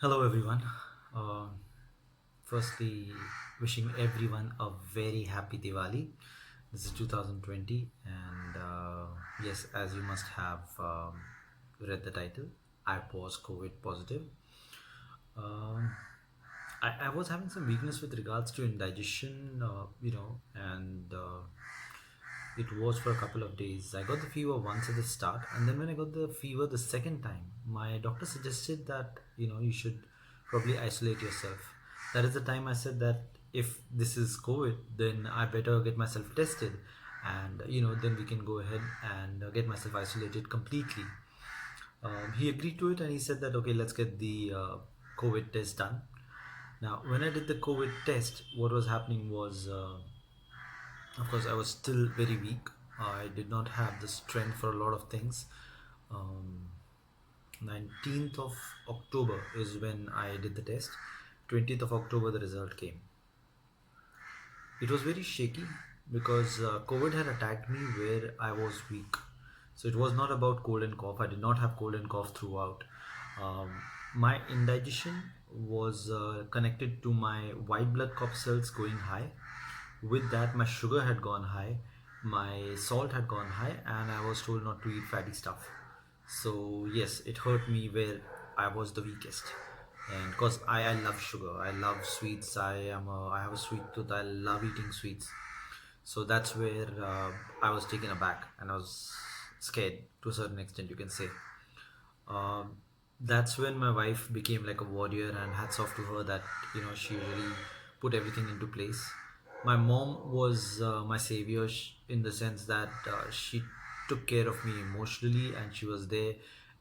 Hello, everyone. Uh, Firstly, wishing everyone a very happy Diwali. This is 2020, and yes, as you must have read the title, I was COVID positive. Um, I was having some weakness with regards to indigestion, and it was for a couple of days. I got the fever once at the start, and then when I got the fever the second time, my doctor suggested that you should probably isolate yourself. That is the time I said that if this is COVID, then I better get myself tested, and then we can go ahead and get myself isolated completely. He agreed to it, and he said that okay, let's get the COVID test done. Now, when I did the COVID test, what was happening was. Of course, I was still very weak. I did not have the strength for a lot of things. Um, 19th of October is when I did the test. 20th of October, the result came. It was very shaky because COVID had attacked me where I was weak. So it was not about cold and cough. I did not have cold and cough throughout. Um, my indigestion was connected to my white blood corpuscles going high. With that, my sugar had gone high, my salt had gone high, and I was told not to eat fatty stuff. So yes, it hurt me where I was the weakest. And because I love sugar, I love sweets. I have a sweet tooth. I love eating sweets. So that's where I was taken aback and I was scared to a certain extent, you can say. um, that's when my wife became like a warrior, and hats off to her that she really put everything into place. My mom was my savior in the sense that she took care of me emotionally, and she was there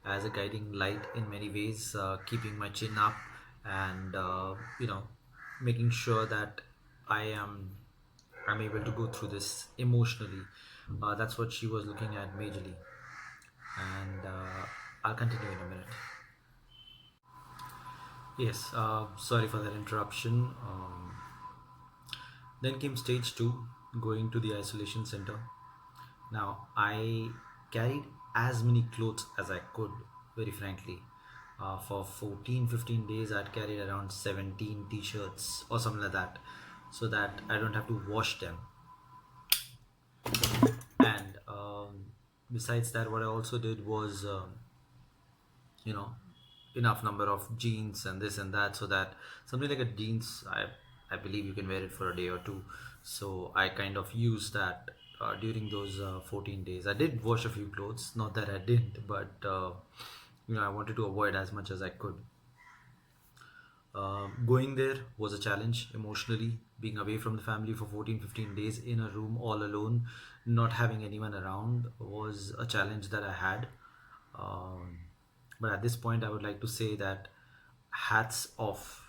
as a guiding light in many ways, keeping my chin up, and making sure that I am I'm able to go through this emotionally. That's what she was looking at majorly, and I'll continue in a minute. Yes, sorry for that interruption. Then came stage two, going to the isolation center. Now, I carried as many clothes as I could, very frankly. For 14, 15 days, I'd carried around 17 t shirts or something like that, so that I don't have to wash them. And besides that, what I also did was you know enough number of jeans and this and that, so that something like a jeans, I believe you can wear it for a day or two. So I kind of used that during those 14 days. I did wash a few clothes, not that I didn't, but I wanted to avoid as much as I could. Going there was a challenge emotionally. Being away from the family for 14, 15 days in a room all alone, not having anyone around, was a challenge that I had. Um, but at this point, I would like to say that hats off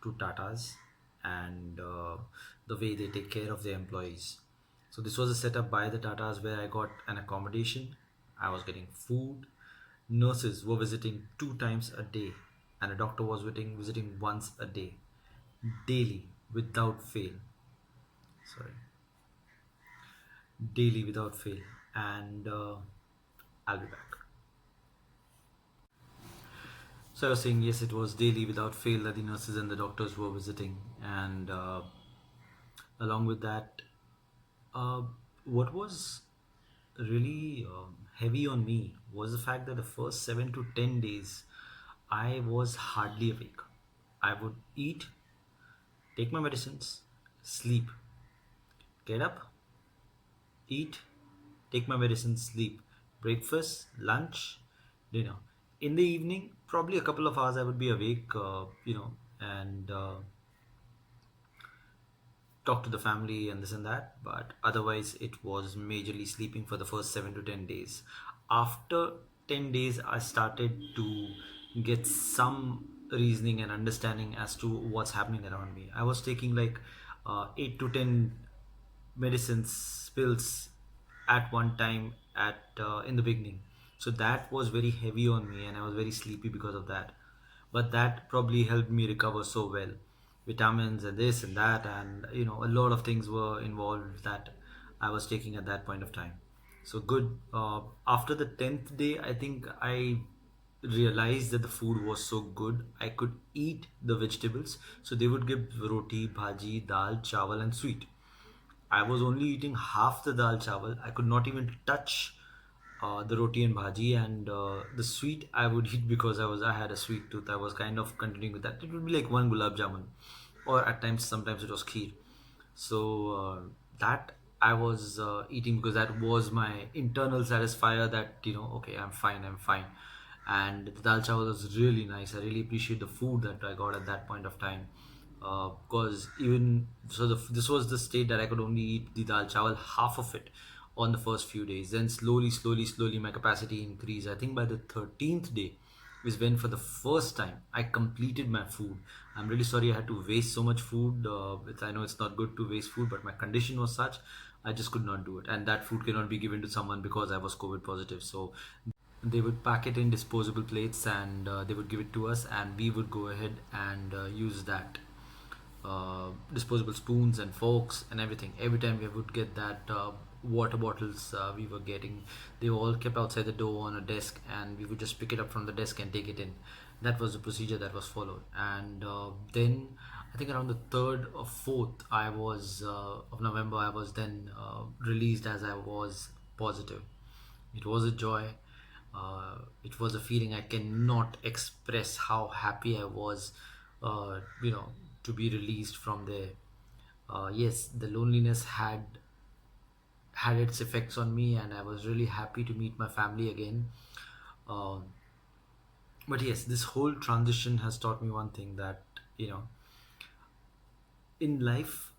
to Tatas and the way they take care of their employees. So this was a setup by the Tatas where I got an accommodation, I was getting food, nurses were visiting 2 times a day, and a doctor was visiting once a day, daily without fail. Sorry, daily without fail. And I'll be back. So I was saying, yes, it was daily without fail that the nurses and the doctors were visiting, and along with that, uh, what was really heavy on me was the fact that the first 7 to 10 days I was hardly awake. I would eat, take my medicines, sleep, get up, eat, take my medicine, sleep, breakfast, lunch, dinner. In the evening, probably a couple of hours I would be awake, and talk to the family and this and that. But otherwise, it was majorly sleeping for the first 7 to 10 days. After 10 days, I started to get some reasoning and understanding as to what's happening around me. I was taking like 8 to 10 medicines pills at one time at in the beginning, so that was very heavy on me and I was very sleepy because of that. But that probably helped me recover so well. Vitamins and this and that, and a lot of things were involved that I was taking at that point of time. So good. After the 10th day, I think I realized that the food was so good, I could eat the vegetables. So they would give roti, bhaji, dal, chawal, and sweet. I was only eating half the dal chawal. I could not even touch the roti and bhaji, and the sweet I would eat because I had a sweet tooth. I was kind of continuing with that. It would be like one gulab jamun, or at times sometimes it was kheer. So that I was eating because that was my internal satisfier that okay, I'm fine. And the dal chawal was really nice. I really appreciate the food that I got at that point of time. Because even so, this was the state that I could only eat the dal chawal, half of it, on the first few days. Then slowly, my capacity increased. I think by the 13th day is when, for the first time, I completed my food. I'm really sorry I had to waste so much food. I know it's not good to waste food, but my condition was such, I just could not do it. And that food cannot be given to someone because I was COVID positive. So they would pack it in disposable plates, and they would give it to us, and we would go ahead and use that disposable spoons and forks and everything. Every time we would get that water bottles we were getting, they were all kept outside the door on a desk, and we would just pick it up from the desk and take it in. That was the procedure that was followed. And then I think around the 3rd or 4th I was of November, I was then released as I was positive. It was a joy. It was a feeling I cannot express how happy I was, to be released from there. Yes, the loneliness had its effects on me, and I was really happy to meet my family again. Um but yes, this whole transition has taught me one thing, that you know, in life,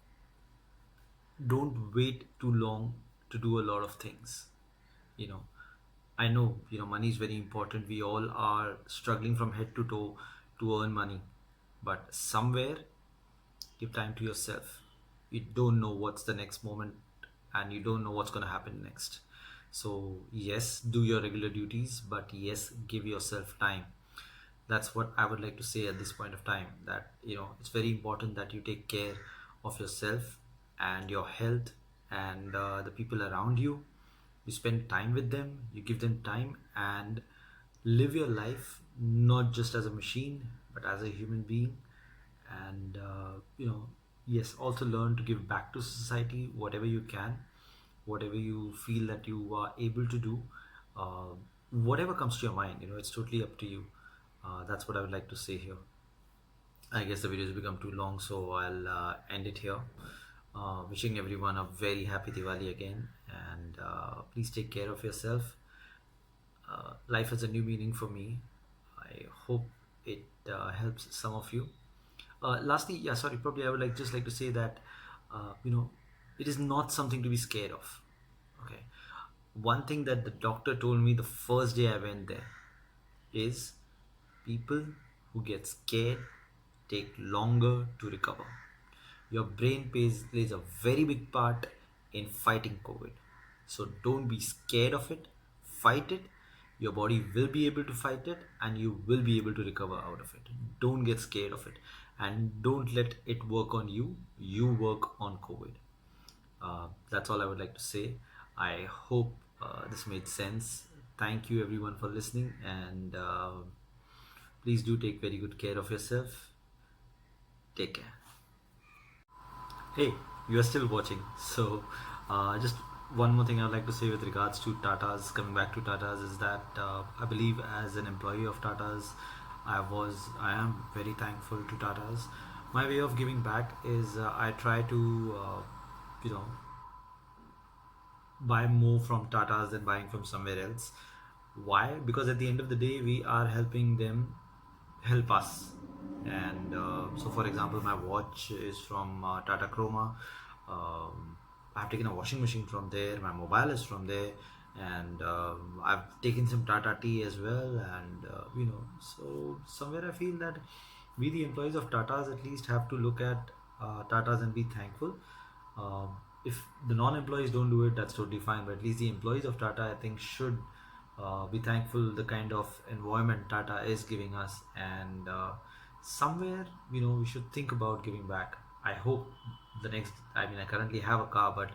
don't wait too long to do a lot of things. You know, I know, money is very important. We all are struggling from head to toe to earn money. But somewhere, give time to yourself. You don't know what's the next moment, and you don't know what's going to happen next. So, yes, do your regular duties, but yes, give yourself time. That's what I would like to say at this point of time, that it's very important that you take care of yourself and your health, and the people around you. You spend time with them, you give them time, and live your life not just as a machine, but as a human being. And yes, also learn to give back to society whatever you can, whatever you feel that you are able to do. uh, Whatever comes to your mind, it's totally up to you. That's what I would like to say here. I guess the video has become too long, so I'll end it here. Wishing everyone a very happy Diwali again, and please take care of yourself. Life has a new meaning for me. I hope it helps some of you. Lastly, yeah, sorry, probably I would like to say that it is not something to be scared of. Okay, one thing that the doctor told me the first day I went there is, people who get scared take longer to recover. Your brain plays a very big part in fighting COVID. So don't be scared of it. Fight it. Your body will be able to fight it, and you will be able to recover out of it. Don't get scared of it, and don't let it work on you. You work on COVID. That's all I would like to say. I hope this made sense. Thank you everyone for listening, and please do take very good care of yourself. Take care. Hey, you are still watching. So, just one more thing I'd like to say with regards to Tata's, coming back to Tata's, is that I believe as an employee of Tata's, I am very thankful to Tata's. My way of giving back is I try to, you know, buy more from Tata's than buying from somewhere else. Why? Because at the end of the day, we are helping them help us. And so, for example, my watch is from Tata Chroma. I've taken a washing machine from there. My mobile is from there, and I've taken some Tata tea as well. And so somewhere I feel that we, the employees of Tata's, at least have to look at Tata's and be thankful. If the non-employees don't do it, that's totally fine. But at least the employees of Tata, I think, should be thankful the kind of environment Tata is giving us, and somewhere we should think about giving back. I hope the next. I mean, I currently have a car, but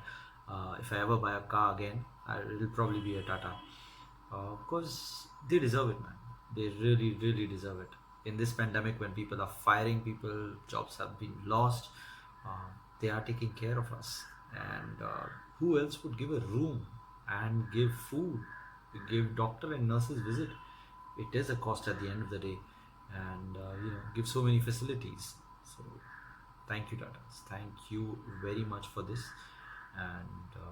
if I ever buy a car again, it'll probably be a Tata, because they deserve it, man. They really, really deserve it. In this pandemic, when people are firing people, jobs have been lost, uh, they are taking care of us. And who else would give a room and give food, give doctor and nurses visit? It is a cost at the end of the day, and give so many facilities. So thank you, Tatas. Thank you very much for this, and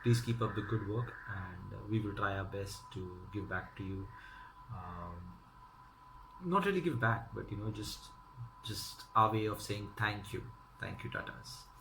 please keep up the good work. And we will try our best to give back to you. Not really give back, but just our way of saying thank you, Tatas.